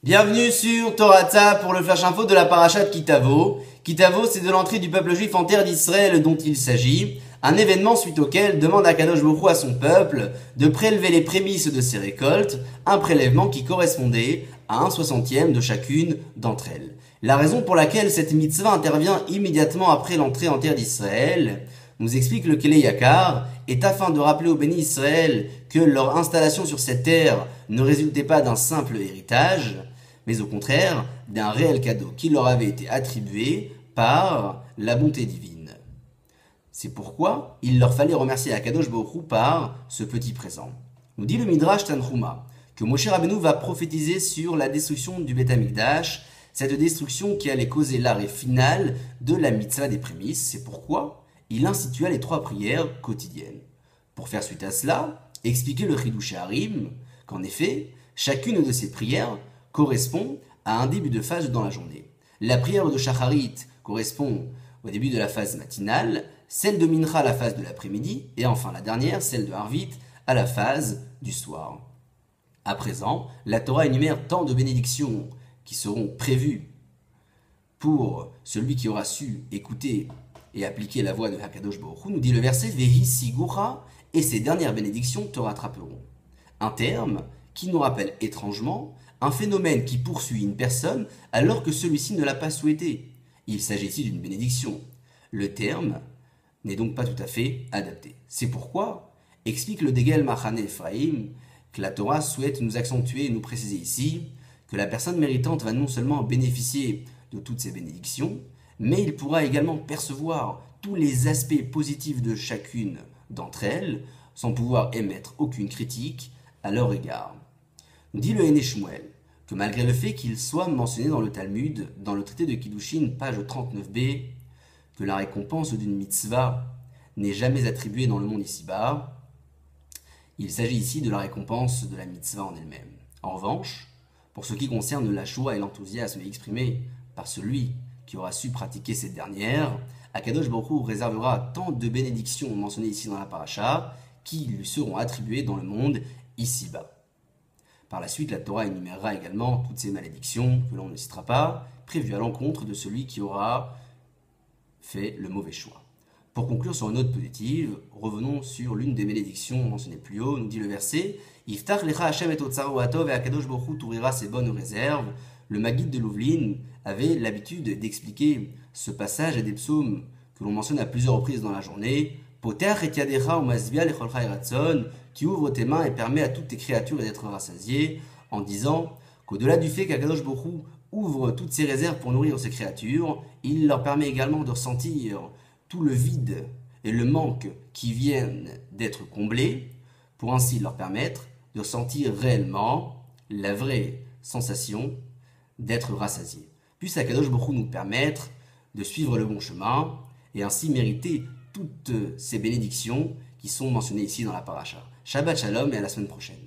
Bienvenue sur Toratza pour le flash info de la parasha de Kitavo. Kitavo, c'est de l'entrée du peuple juif en terre d'Israël dont il s'agit, un événement suite auquel demande Akadosh Baruch Hu à son peuple de prélever les prémices de ses récoltes, un prélèvement qui correspondait à 1/60 de chacune d'entre elles. La raison pour laquelle cette mitzvah intervient immédiatement après l'entrée en terre d'Israël, nous explique le Kélé Yakar, est afin de rappeler aux bénis Israël que leur installation sur cette terre ne résultait pas d'un simple héritage, mais au contraire d'un réel cadeau qui leur avait été attribué par la bonté divine. C'est pourquoi il leur fallait remercier Akadosh Baruch Hu par ce petit présent. Nous dit le Midrash Tanchuma que Moshe Rabbeinu va prophétiser sur la destruction du Beth Amikdash, cette destruction qui allait causer l'arrêt final de la mitzvah des prémices. C'est pourquoi il institua les 3 prières quotidiennes. Pour faire suite à cela, expliquer le Chidush Harim qu'en effet, chacune de ces prières correspond à un début de phase dans la journée. La prière de Shacharit correspond au début de la phase matinale, celle de Mincha à la phase de l'après-midi, et enfin la dernière, celle de Harvit, à la phase du soir. À présent, la Torah énumère tant de bénédictions qui seront prévues pour celui qui aura su écouter et appliquer la voix de Hakadosh Baruch Hu, nous dit le verset Vehi Sigura, et ces dernières bénédictions te rattraperont. Un terme qui nous rappelle étrangement un phénomène qui poursuit une personne alors que celui-ci ne l'a pas souhaité. Il s'agit ici d'une bénédiction. Le terme n'est donc pas tout à fait adapté. C'est pourquoi, explique le Degel Machane Ephraim, que la Torah souhaite nous accentuer et nous préciser ici que la personne méritante va non seulement bénéficier de toutes ces bénédictions, mais il pourra également percevoir tous les aspects positifs de chacune d'entre elles, sans pouvoir émettre aucune critique à leur égard. Dit le Héné Shmuel que malgré le fait qu'il soit mentionné dans le Talmud, dans le traité de Kiddushin, page 39b, que la récompense d'une mitzvah n'est jamais attribuée dans le monde ici-bas, il s'agit ici de la récompense de la mitzvah en elle-même. En revanche, pour ce qui concerne la joie et l'enthousiasme exprimés par celui qui aura su pratiquer cette dernière, Akadosh Baruch Hu réservera tant de bénédictions mentionnées ici dans la paracha qui lui seront attribuées dans le monde ici-bas. Par la suite, la Torah énumérera également toutes ces malédictions que l'on ne citera pas, prévues à l'encontre de celui qui aura fait le mauvais choix. Pour conclure sur une note positive, revenons sur l'une des malédictions mentionnées plus haut. Nous dit le verset Iftach lecha Hashem et otzaru atov et Akadosh Baruch Hu t'ouvrira ses bonnes réserves. Le Maggid de Louvlin avait l'habitude d'expliquer ce passage à des psaumes que l'on mentionne à plusieurs reprises dans la journée. Poter et yadecha ou masbia lecholcha iratzon, qui ouvre tes mains et permet à toutes tes créatures d'être rassasiées, en disant qu'au-delà du fait qu'Akadosh Baruch Hu ouvre toutes ses réserves pour nourrir ses créatures, il leur permet également de ressentir tout le vide et le manque qui viennent d'être comblés, pour ainsi leur permettre de ressentir réellement la vraie sensation d'être rassasiés. Puisse Akadosh Baruch Hu nous permettre de suivre le bon chemin et ainsi mériter toutes ces bénédictions qui sont mentionnées ici dans la paracha. Shabbat Shalom et à la semaine prochaine.